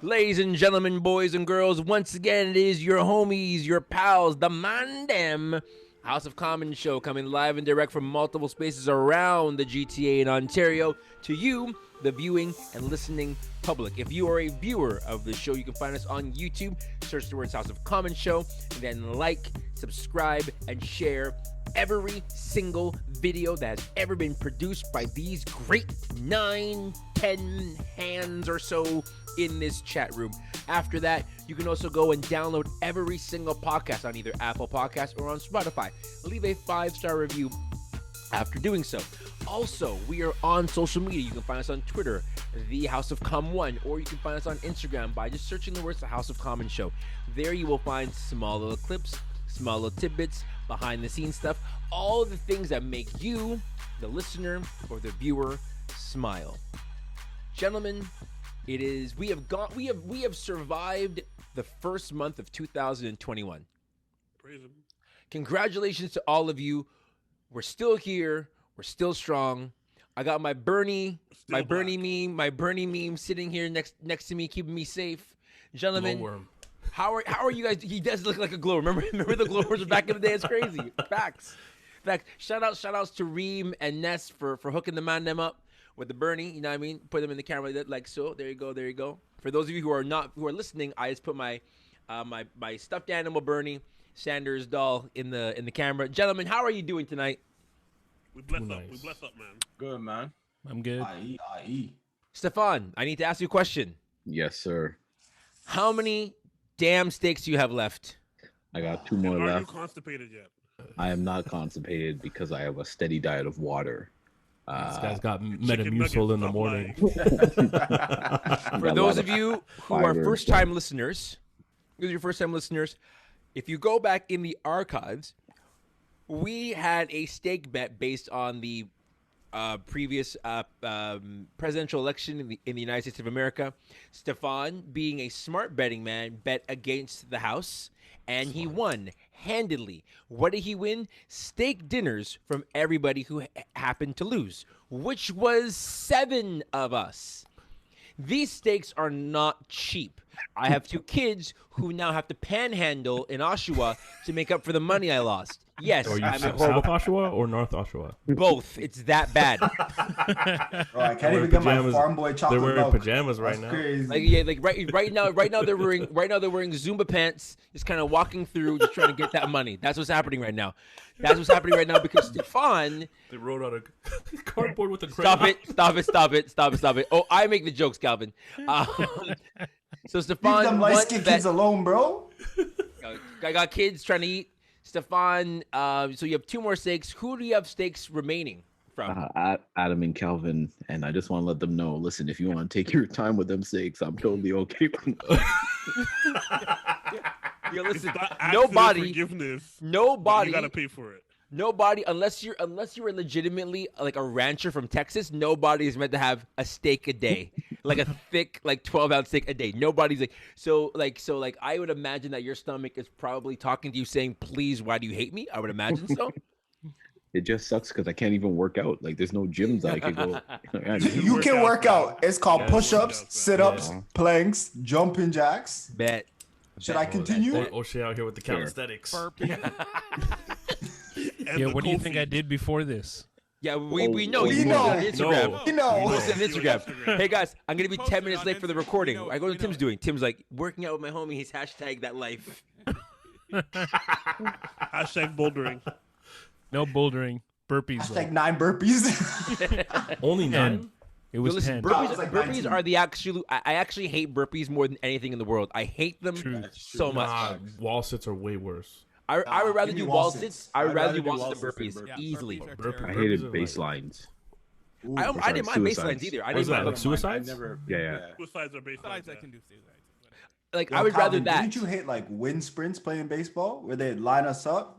Ladies and gentlemen, boys and girls, once again, it is your homies, your pals, the Mandem House of Common show coming live and direct from multiple spaces around the GTA in Ontario to you, the viewing and listening public. If you are a viewer of the show, you can find us on YouTube. Search the words House of Common show, and then like, subscribe, and share every single video that has ever been produced by these great 9-10 hands or so in this chat room. After that, you can also go and download every single podcast on either Apple Podcasts or on Spotify. Leave a 5-star review after doing so. Also, we are on social media. You can find us on Twitter, The House of Com 1, or you can find us on Instagram by just searching the words The House of Common Show. There you will find small little clips, small little tidbits, behind the scenes stuff, all the things that make you, the listener or the viewer, smile. Gentlemen, it is we have survived the first month of 2021. Praise him. Congratulations to all of you. We're still here. We're still strong. I got my Bernie meme sitting here next to me, keeping me safe. Gentlemen, how are you guys? He does look like a glow. Remember the glowers back in the day? It's crazy. Facts. Shout outs to Reem and Ness for hooking the man them up with the Bernie, you know what I mean? Put them in the camera like so. There you go. For those of you who are listening, I just put my my stuffed animal Bernie Sanders doll in the camera. Gentlemen, how are you doing tonight? We bless up, man. Good, man. I'm good. I.E. Steffan, I need to ask you a question. Yes, sir. How many damn steaks do you have left? I got 2 more Are left. you constipated yet? I am not constipated because I have a steady diet of water. This guy's got Metamucil in the morning. For those of you who are first-time listeners, if you go back in the archives, we had a steak bet based on the previous presidential election in the United States of America. Steffan, being a smart betting man, bet against the House, and he won handedly. What did he win? Steak dinners from everybody who happened to lose, which was 7 of us. These steaks are not cheap. I have 2 kids who now have to panhandle in Oshawa to make up for the money I lost. Yes, Are you I'm South Oshawa or North Oshawa? both. It's that bad. Bro, I can't even get my farm boy chocolate They're wearing milk. pajamas right That's now. crazy. Right now they're wearing Zumba pants, just kind of walking through, just trying to get that money. That's what's happening right now. Because Steffan. They wrote on a cardboard with a Stop it. Oh, I make the jokes, Calvin. So Steffan, Leave them light-skinned kids alone, bro. I got kids trying to eat. Steffan, so you have 2 more steaks. Who do you have steaks remaining from? Adam and Calvin, and I just want to let them know, listen, if you want to take your time with them steaks, I'm totally okay with them. Yo, listen, Nobody. nobody, You gotta pay for it. nobody, unless you're legitimately like a rancher from Texas, nobody is meant to have a steak a day, like a thick, like 12-ounce steak a day. Nobody's like, I would imagine that your stomach is probably talking to you saying, please, why do you hate me? I would imagine so. It just sucks because I can't even work out. Like, there's no gyms I could go. You can work out. It's called push-ups, sit-ups, planks, jumping jacks. Bet. Should I continue? O'Shea out here with the calisthenics. And Yeah, the what do you Kofi. think I did before this? Yeah, we know. We You know. posted on Instagram. You know. You posted on Instagram. Instagram. Hey guys, I'm gonna be 10 posted minutes on late for the Instagram. recording. We know, I go to we Tim's know. doing. Tim's like working out with my homie. He's hashtag that life. Hashtag bouldering. No bouldering. Burpees. Hashtag 9 burpees. Only 9? It was Listen, 10. burpees, It's like burpees 19. are the actual. I actually hate burpees more than anything in the world. I hate them True. so much. Nah, wall sits are way worse. I would rather give me do wall wall sits. sits. I would I'd rather rather do do wall wall sits than sits burpees than Yeah, easily. burpees are Burpee. I terrible. hated Burpees are like- baselines. I didn't mind suicides. baselines either. I What didn't is that, mind like them. suicides? Yeah. Suicides are based on Besides, I that. can do suicides. Like Yo, I would rather Calvin, that. Didn't you hate like wind sprints playing baseball where they'd line us up?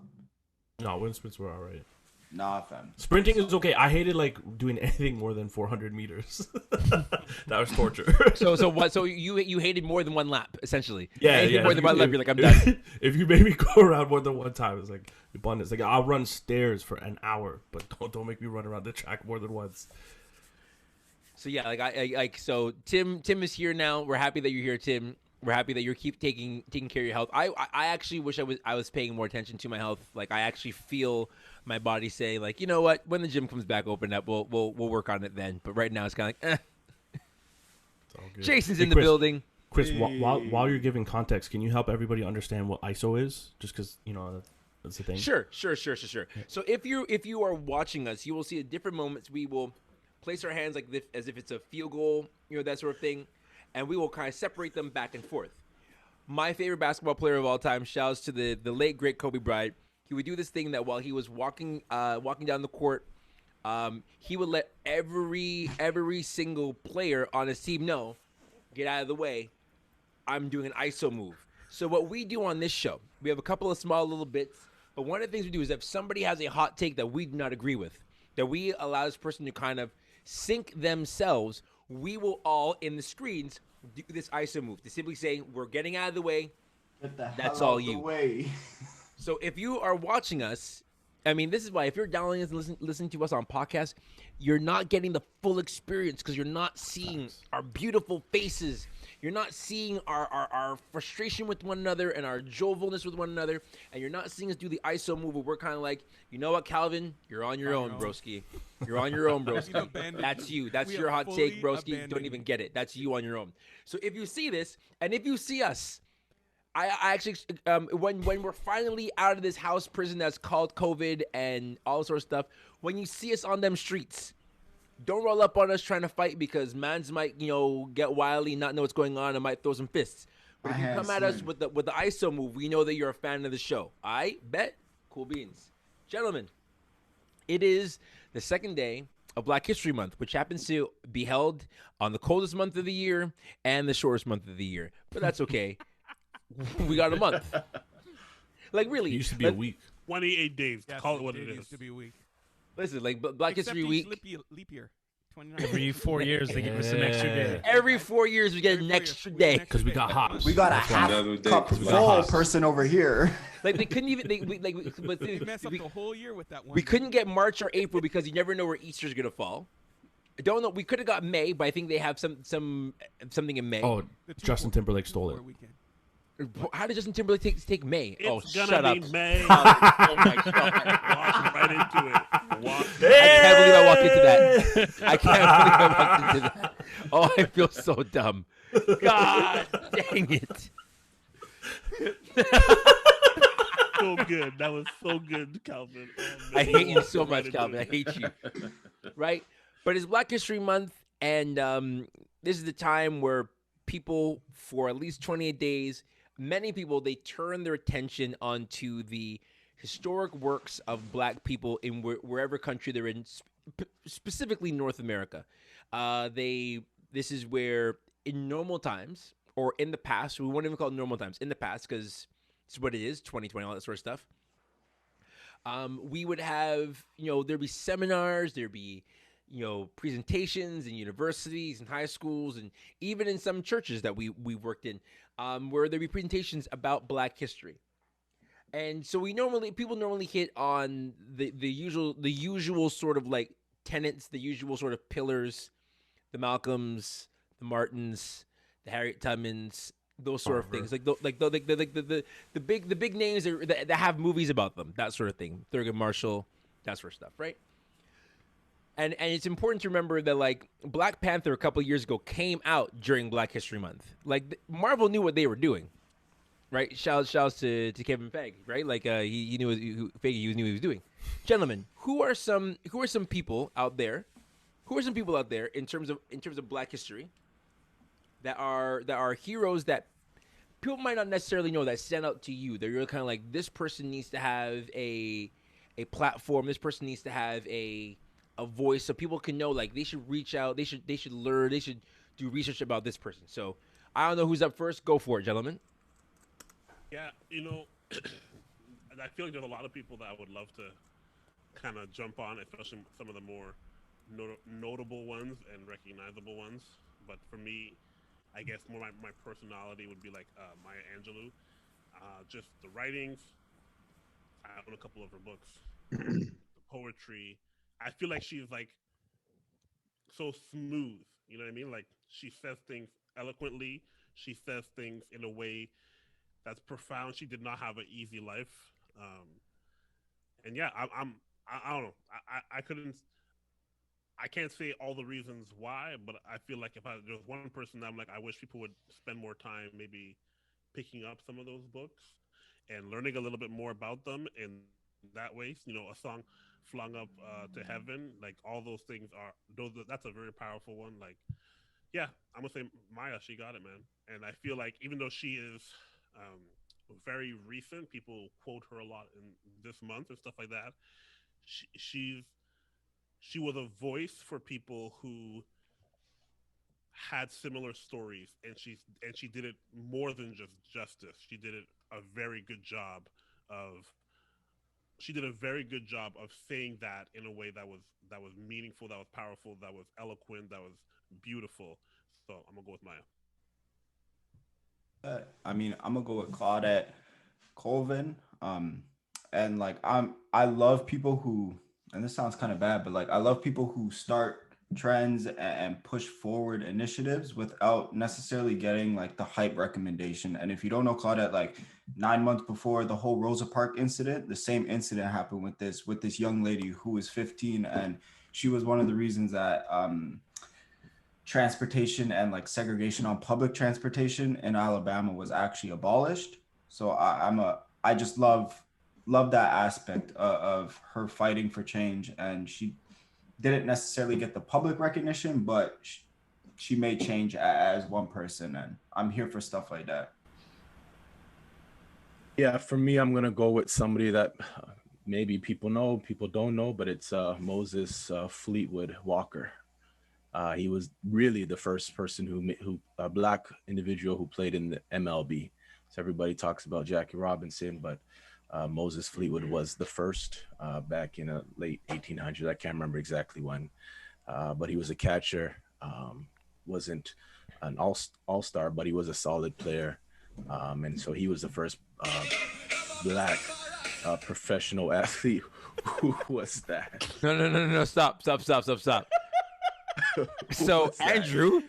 No, wind sprints were alright. Nah, fam. Sprinting is okay. I hated like doing anything more than 400 meters. That was torture. So what? So you hated more than one lap, essentially. Yeah, Anything yeah. more than one lap, you're like, I'm done. If you made me go around more than one time, it's like abundance. Like I'll run stairs for an hour, but don't make me run around the track more than once. So yeah, so Tim is here now. We're happy that you're here, Tim. We're happy that you keep taking care of your health. I actually wish I was paying more attention to my health. Like I actually feel my body say like, you know what, when the gym comes back open up, we'll work on it then. But right now it's kind of like, It's all good. Jason's Hey, in the Chris, building. Chris, while you're giving context, can you help everybody understand what ISO is? Just because that's the thing. Sure. So if you are watching us, you will see at different moments we will place our hands like this as if it's a field goal, that sort of thing, and we will kind of separate them back and forth. My favorite basketball player of all time, shouts to the late great Kobe Bryant. He would do this thing that while he was walking down the court, he would let every single player on his team know, get out of the way, I'm doing an ISO move. So what we do on this show, we have a couple of small little bits, but one of the things we do is if somebody has a hot take that we do not agree with, that we allow this person to kind of sync themselves, we will all in the screens do this ISO move to simply say, we're getting out of the way. That's all you. Way. So if you are watching us, I mean, this is why if you're downloading us and listening to us on podcast, you're not getting the full experience because you're not seeing our beautiful faces. You're not seeing our frustration with one another and our jovialness with one another. And you're not seeing us do the ISO move where we're kind of like, you know what, Calvin? You're on your own, broski. You're on your own, broski. That's you. That's your hot take, broski. Don't even get it. That's you on your own. So if you see this and if you see us, I actually, when we're finally out of this house prison that's called COVID and all sorts of stuff, when you see us on them streets, don't roll up on us trying to fight because mans might, get wily, not know what's going on, and might throw some fists. But if you come at us with the ISO move, we know that you're a fan of the show. I bet. Cool beans. Gentlemen, it is the second day of Black History Month, which happens to be held on the coldest month of the year and the shortest month of the year. But that's okay. We got a month. Like, really. It used to be a week. 28 days. Yes, Call it what it used is. to be a week. Listen, like Black History Week. Leap year. 29. Every 4 years, they give us an extra day. Every 4 years, we get an extra day. Because we got hops. We got a half cup full person over here. Like they couldn't even. They mess up the whole year with that one. We couldn't get March or April because you never know where Easter's gonna fall. I don't know. We could have got May, but I think they have something in May. Oh, Justin Timberlake stole it. How did Justin Timberlake take May? It's shut gonna up. be May. Oh my god! Walk right into it. I can't believe I walked into that. I can't believe I walked into that. Oh, I feel so dumb. God dang it. So good. That was so good, Calvin. Oh, I hate you so Walk right much, into Calvin. I it. hate you. Right? But it's Black History Month, and this is the time where people, for at least 28 days, many people, they turn their attention onto the historic works of Black people in wherever country they're in, specifically North America. This is where, in normal times, or in the past, we won't even call it normal times, in the past, because it's what it is, 2020, all that sort of stuff. We would have, there'd be seminars, there'd be, presentations in universities and high schools, and even in some churches that we worked in, where there'd be presentations about Black history. And so people normally hit on the usual sort of like tenets, the usual sort of pillars, the Malcolms, the Martins, the Harriet Tubmans, those sort of things, like the big names that have movies about them, that sort of thing. Thurgood Marshall, that sort of stuff, right? And it's important to remember that like Black Panther a couple of years ago came out during Black History Month. Like Marvel knew what they were doing, right? Shouts to Kevin Feige, right? Like he knew knew what he was doing. Gentlemen, who are some people out there? Who are some people out there in terms of Black history that are heroes that people might not necessarily know that stand out to you? That you're kind of like, this person needs to have a platform. This person needs to have a voice, so people can know, like, they should reach out, they should learn, they should do research about this person. So I don't know who's up first. Go for it, gentlemen. Yeah, I feel like there's a lot of people that I would love to kind of jump on, especially some of the more notable ones and recognizable ones. But for me, I guess more my personality would be like Maya Angelou. Just the writings. I own a couple of her books. The poetry. I feel like she's like so smooth. You know what I mean? Like she says things eloquently. She says things in a way that's profound. She did not have an easy life. And yeah, I don't know. I couldn't. I can't say all the reasons why, but I feel like if there's one person that I'm like, I wish people would spend more time maybe picking up some of those books and learning a little bit more about them in that way. You know, a song flung up to heaven, like all those things are those. That's a very powerful one. Like, yeah, I'm gonna say Maya, she got it, man. And I feel like even though she is very recent, people quote her a lot in this month and stuff like that. She was a voice for people who had similar stories, and she did it more than just justice. She did it a very good job of she did a very good job of saying that in a way that was meaningful, that was powerful, that was eloquent, that was beautiful. So I'm gonna go with Maya. I mean, I'm gonna go with Claudette Colvin. And like I love people who, and this sounds kind of bad, but like I love people who start trends and push forward initiatives without necessarily getting like the hype recommendation. And if you don't know Claudette, like 9 months before the whole Rosa Parks incident, the same incident happened with this young lady who was 15, and she was one of the reasons that transportation and like segregation on public transportation in Alabama was actually abolished. So I just love that aspect of her fighting for change, and she didn't necessarily get the public recognition, but she made change as one person, and I'm here for stuff like that. Yeah, for me, I'm gonna go with somebody that maybe people know, people don't know, but it's Moses Fleetwood Walker. He was really the first person who a black individual who played in the MLB. So everybody talks about Jackie Robinson, but Moses Fleetwood was the first back in the late 1800s. I can't remember exactly when, but he was a catcher. Wasn't an all-star, but he was a solid player. And so he was the first black professional athlete. Who was that? No. Stop. So, Andrew,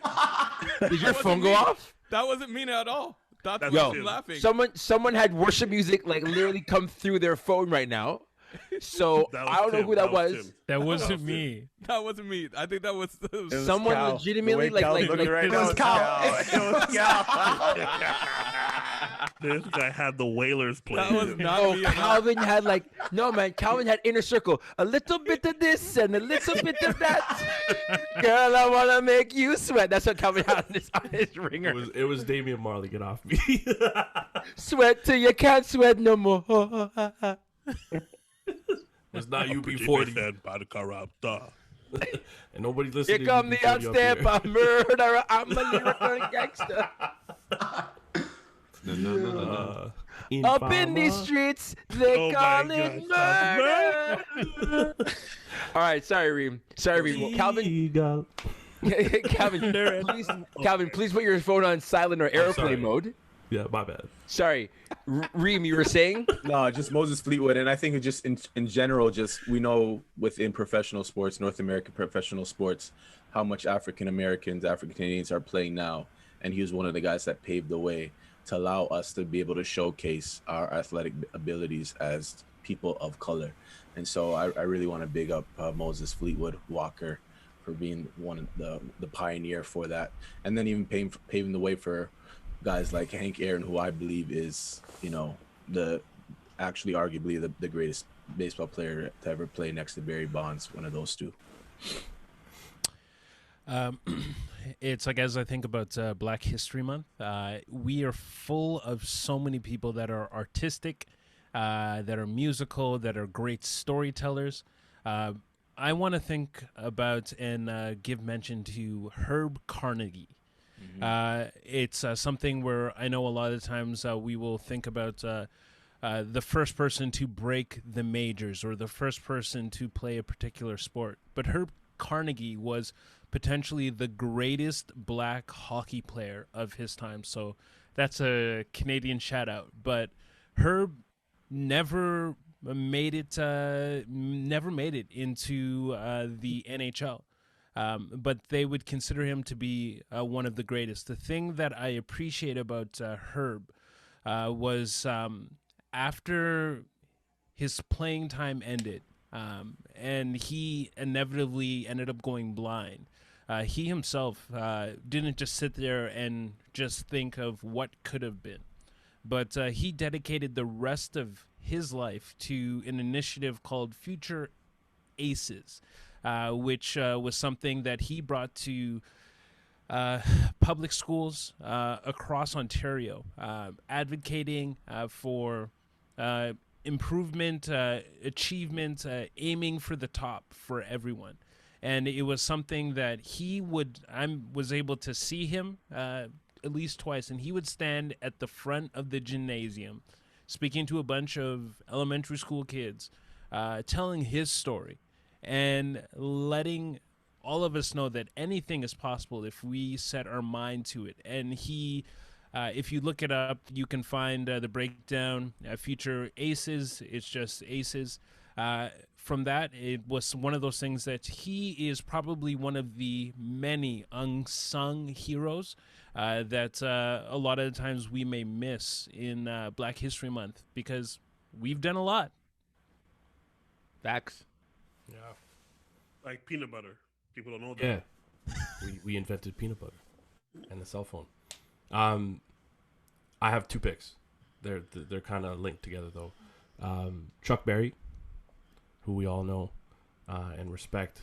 did your phone go off? That wasn't mean at all. That's Yo, laughing. someone had worship music like literally come through their phone right now. So I don't know who that was. That wasn't me. That wasn't me. I think that was Someone Cal. legitimately The way Cal's looking right It now, was it's Cal. It was Cal. This guy had the Whalers playing. That was not Oh, me. At all. Calvin had like Calvin had Inner Circle, a little bit of this and a little bit of that. Girl, I wanna make you sweat. That's what Calvin had on his ringer. It was Damian Marley. Get off me. Sweat till you can't sweat no more. It's not Pretty UB40, fed by the corruptor. and nobody listening. Here come the unstep, murderer. I'm a lyrical gangster. Up in these streets, they Oh call my it God, murder. All right, sorry, Reem. Well, Calvin, Calvin, please put your phone on silent or airplane sorry. mode. Yeah, my bad. Sorry, Reem, you were saying? No, just Moses Fleetwood. And I think it just in general, just we know within professional sports, North American professional sports, how much African Americans, African Canadians are playing now. And he was one of the guys that paved the way to allow us to be able to showcase our athletic abilities as people of color. And so I really want to big up Moses Fleetwood Walker for being one of the pioneer for that. And then even paving the way for guys like Hank Aaron, who I believe is, actually arguably the greatest baseball player to ever play next to Barry Bonds, one of those two. It's like, as I think about Black History Month, we are full of so many people that are artistic, that are musical, that are great storytellers. I want to think about and give mention to Herb Carnegie. It's something where I know a lot of times we will think about the first person to break the majors or the first person to play a particular sport. But Herb Carnegie was potentially the greatest black hockey player of his time. So that's a Canadian shout out. But Herb never made it into the NHL. but they would consider him to be one of the greatest. The thing that I appreciate about Herb was after his playing time ended, and he inevitably ended up going blind. He himself didn't just sit there and just think of what could have been, but he dedicated the rest of his life to an initiative called Future Aces, which was something that he brought to public schools across Ontario, advocating for improvement, achievement, aiming for the top for everyone. And it was something that I was able to see him at least twice, and he would stand at the front of the gymnasium speaking to a bunch of elementary school kids, telling his story and letting all of us know that anything is possible if we set our mind to it. And he, if you look it up, you can find the breakdown, Future Aces. It's just Aces. From that, it was one of those things that he is probably one of the many unsung heroes that a lot of the times we may miss in Black History Month, because we've done a lot. Facts. Yeah. Like peanut butter. People don't know that. Yeah. we invented peanut butter and the cell phone. I have two picks. They're kind of linked together though. Chuck Berry, who we all know and respect,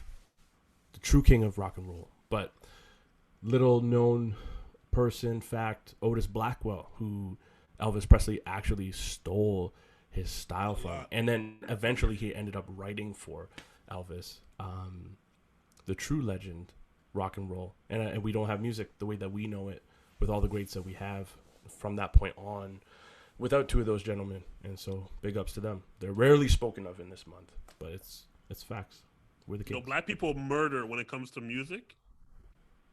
the true king of rock and roll. But little known person fact, Otis Blackwell, who Elvis Presley actually stole his style from, and then eventually he ended up writing for Elvis. The true legend, rock and roll, and we don't have music the way that we know it with all the greats that we have from that point on without two of those gentlemen. And so big ups to them. They're rarely spoken of in this month, but it's facts. We're the kings. Black people murder when it comes to music.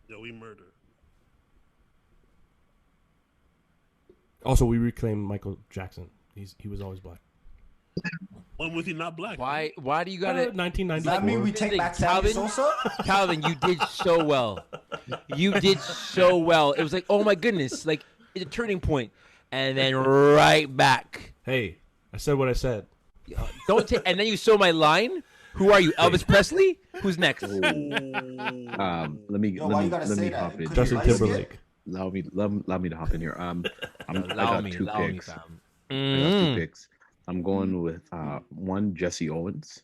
We murder. Also, we reclaim Michael Jackson. He was always black. When was he not black? Why do you gotta 1994. Does that mean we take back Calvin? Sammy Sosa? Calvin, you did so well. You did so well. It was like, oh my goodness, like it's a turning point, and then right back. Hey, I said what I said. Don't take. And then you saw my line. Who are you, Elvis Presley? Who's next? Let me Why you gotta say hop that? in. 'Cause Justin you're light-skinned? Timberlake. Allow me to hop in here. I got two picks. fam. I got two picks. I'm going with one, Jesse Owens,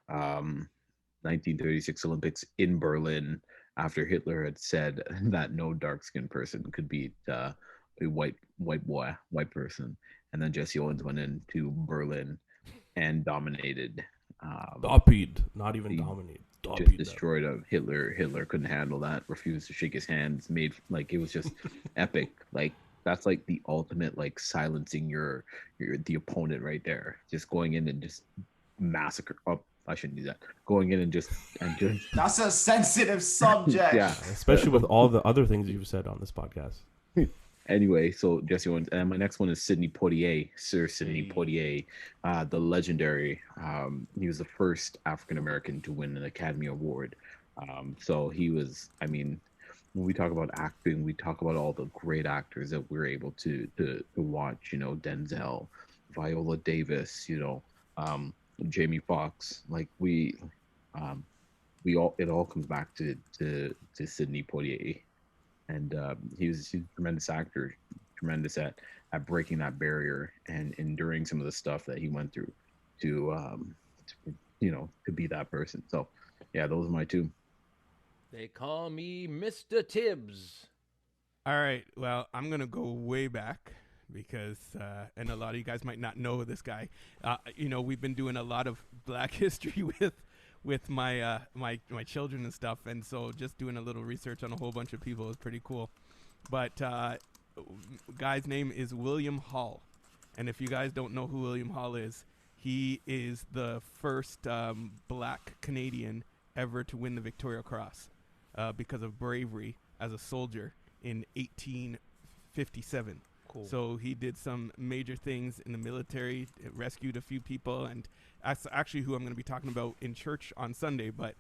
1936 Olympics in Berlin, after Hitler had said that no dark-skinned person could beat a white person, and then Jesse Owens went into Berlin and dominated. Dopied, not even dominated. Just destroyed him. Hitler couldn't handle that. Refused to shake his hands. Made like it was just epic. Like that's like the ultimate like silencing the opponent right there. Just going in and just massacre. Oh, I shouldn't do that. Going in and just. That's a sensitive subject. Yeah, especially with all the other things you've said on this podcast. Anyway, so Jesse Owens, and my next one is Sidney Poitier, Sir Sidney Poitier, the legendary. He was the first African American to win an Academy Award. So he was. I mean, when we talk about acting, we talk about all the great actors that we're able to watch. You know, Denzel, Viola Davis. You know, Jamie Foxx. Like we all. It all comes back to Sidney Poitier. And he was a tremendous actor, tremendous at breaking that barrier and enduring some of the stuff that he went through to be that person. So, yeah, those are my two. They call me Mr. Tibbs. All right. Well, I'm going to go way back because, and a lot of you guys might not know this guy. We've been doing a lot of Black history with my my children and stuff, and so just doing a little research on a whole bunch of people is pretty cool. But guy's name is William Hall, and if you guys don't know who William Hall is, he is the first Black Canadian ever to win the Victoria Cross because of bravery as a soldier in 1857. Cool. So he did some major things in the military, rescued a few people, and that's actually who I'm going to be talking about in church on Sunday. But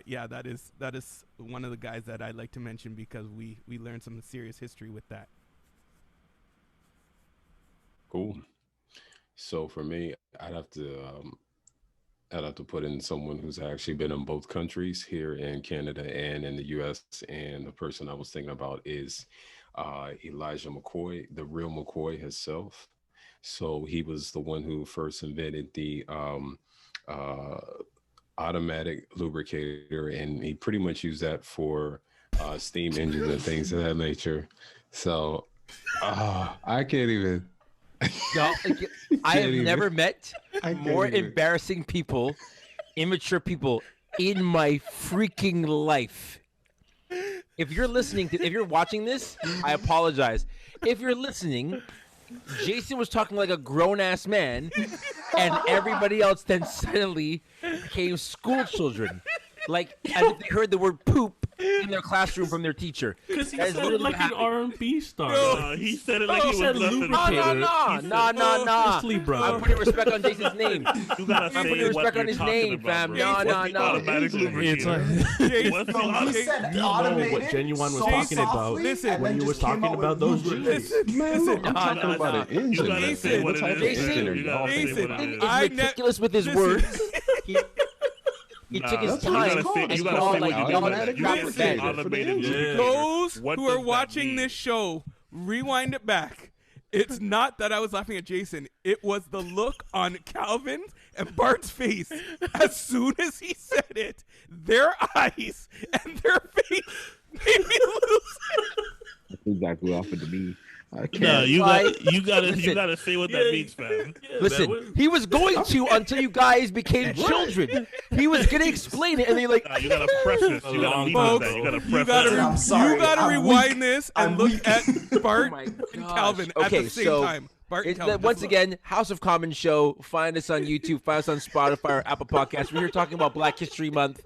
yeah, that is one of the guys that I like to mention because we learned some serious history with that. Cool. So for me, I'd have to put in someone who's actually been in both countries, here in Canada and in the U.S. And the person I was thinking about is Elijah McCoy, the real McCoy himself. So he was the one who first invented the uh, automatic lubricator, and he pretty much used that for steam engines and things of that nature. So I can't even. No, I have even- never met I can't more even. embarrassing people, immature people in my freaking life. If you're if you're watching this, I apologize. If you're listening, Jason was talking like a grown ass man, and everybody else then suddenly became school children. Like, as if they heard the word poop in their classroom from their teacher. Because he That is said literally like what an happened. R&B star. He said it like He he said was less than lubricator. Nah. Just Libra. I'm putting respect on Jason's name. You gotta I'm say putting what respect you're on his talking name, about, fam. bro. No, What's no, the no. automatic lubricator? It's like What's the Bro, he automatic? said You know automated what Genuine was so talking about. softly, Listen, and when then you was just came talking out about with those lubricants. G's. Man, look, I'm Nah, talking nah, about nah. an engine. You gotta man. say We're what it talking is. Jason, You gotta say Jason, what it is. Is I meticulous with his listen. words. He took his That's what time. it's called. and It's You gotta called say like what you automatic do. You gotta say lubricator automated for the lubricator. Those What who are does that watching mean? this show, rewind it back. It's not that I was laughing at Jason. It was the look on Calvin's and Bart's face as soon as he said it. Their eyes and their face made me lose it. That's exactly what happened to me. I can't. No, you Listen. gotta say what that means, fam. Listen, he was going to until you guys became children. He was gonna explain it, and then you're like, Nah, you gotta preface. You gotta lead with Folks, that. You gotta you preface. gotta, I'm sorry. you gotta I'm rewind weak. this and I'm look weak. at Bart Oh my and gosh. Calvin at Okay, the same so time. Bart and it's Calvin. once just look. again, House of Common Show. Find us on YouTube. Find us on Spotify or Apple Podcasts. We're here talking about Black History Month.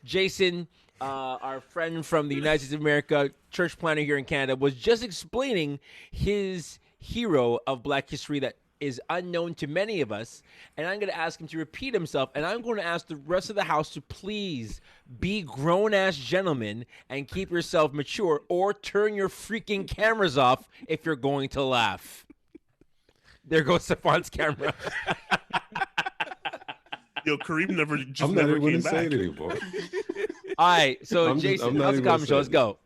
Jason, our friend from the United States of America, church planner here in Canada, was just explaining his hero of Black history that is unknown to many of us. And I'm going to ask him to repeat himself. And I'm going to ask the rest of the house to please be grown-ass gentlemen and keep yourself mature, or turn your freaking cameras off if you're going to laugh. There goes Steffan's camera. Yo, Kareem I'm not never even came gonna say back. it anymore. All right, so I'm Jason, not House of even Common gonna Show, let's say go.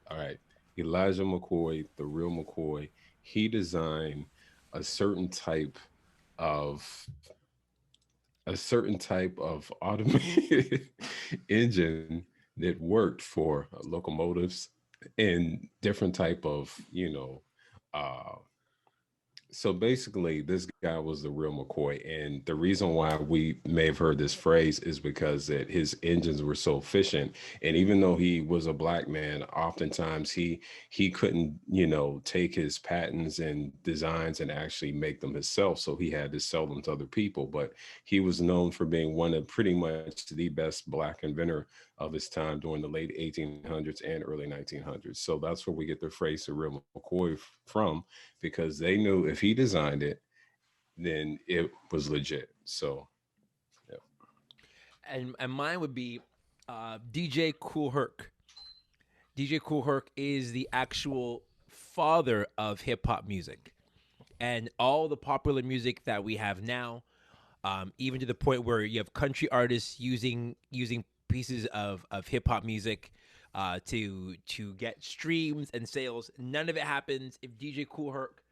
All right, Elijah McCoy, the real McCoy, he designed a certain type of automated engine that worked for locomotives and different type of uh so basically this guy was the real McCoy, and the reason why we may have heard this phrase is because that his engines were so efficient. And even though he was a black man, oftentimes he couldn't take his patents and designs and actually make them himself, so he had to sell them to other people. But he was known for being one of pretty much the best black inventor of his time during the late 1800s and early 1900s. So that's where we get the phrase the real McCoy from, because they knew if he designed it, then it was legit. So, yeah. And mine would be DJ Kool Herc. DJ Kool Herc is the actual father of hip hop music, and all the popular music that we have now, even to the point where you have country artists using pieces of hip hop music to get streams and sales. None of it happens if DJ Kool Herc,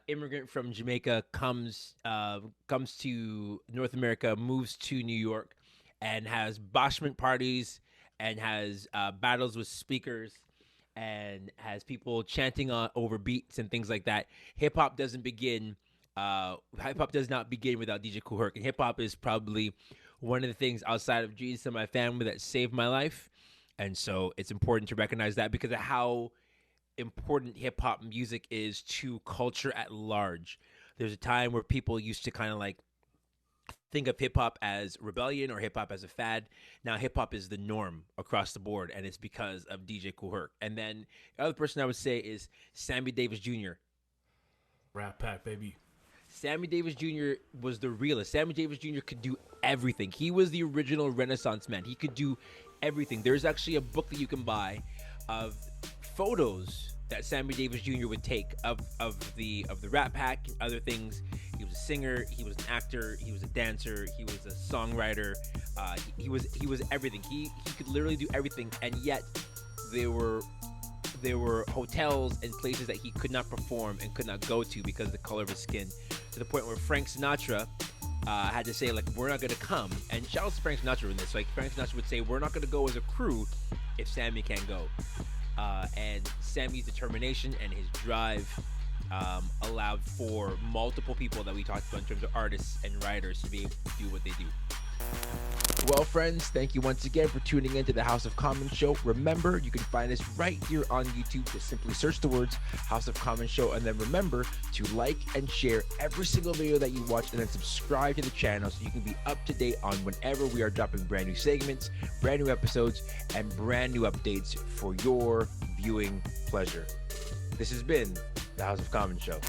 immigrant from Jamaica, comes to North America, moves to New York, and has bashment parties and has battles with speakers and has people chanting over beats and things like that. Hip hop doesn't begin. Hip hop does not begin without DJ Kool Herc, and hip hop is probably one of the things outside of Jesus and my family that saved my life. And so it's important to recognize that because of how important hip hop music is to culture at large. There's a time where people used to kind of like think of hip hop as rebellion or hip hop as a fad. Now hip hop is the norm across the board, and it's because of DJ Kool Herc. And then the other person I would say is Sammy Davis Jr. Rat Pack, baby. Sammy Davis Jr. was the realest. Sammy Davis Jr. could do everything. He was the original Renaissance man. He could do everything. There's actually a book that you can buy of photos that Sammy Davis Jr. would take of the Rat Pack and other things. He was a singer. He was an actor. He was a dancer. He was a songwriter. He was everything. He could literally do everything, and yet there were hotels and places that he could not perform and could not go to because of the color of his skin, to the point where Frank Sinatra had to say, like, we're not going to come. And shout out to Frank Sinatra in this. Like, Frank Sinatra would say, we're not going to go as a crew if Sammy can't go. And Sammy's determination and his drive allowed for multiple people that we talked about in terms of artists and writers to be able to do what they do. Well, friends, thank you once again for tuning in to the House of Common Show. Remember, you can find us right here on YouTube. Just simply search the words House of Common Show, and then remember to like and share every single video that you watch, and then subscribe to the channel so you can be up to date on whenever we are dropping brand new segments, brand new episodes, and brand new updates for your viewing pleasure. This has been the House of Common Show.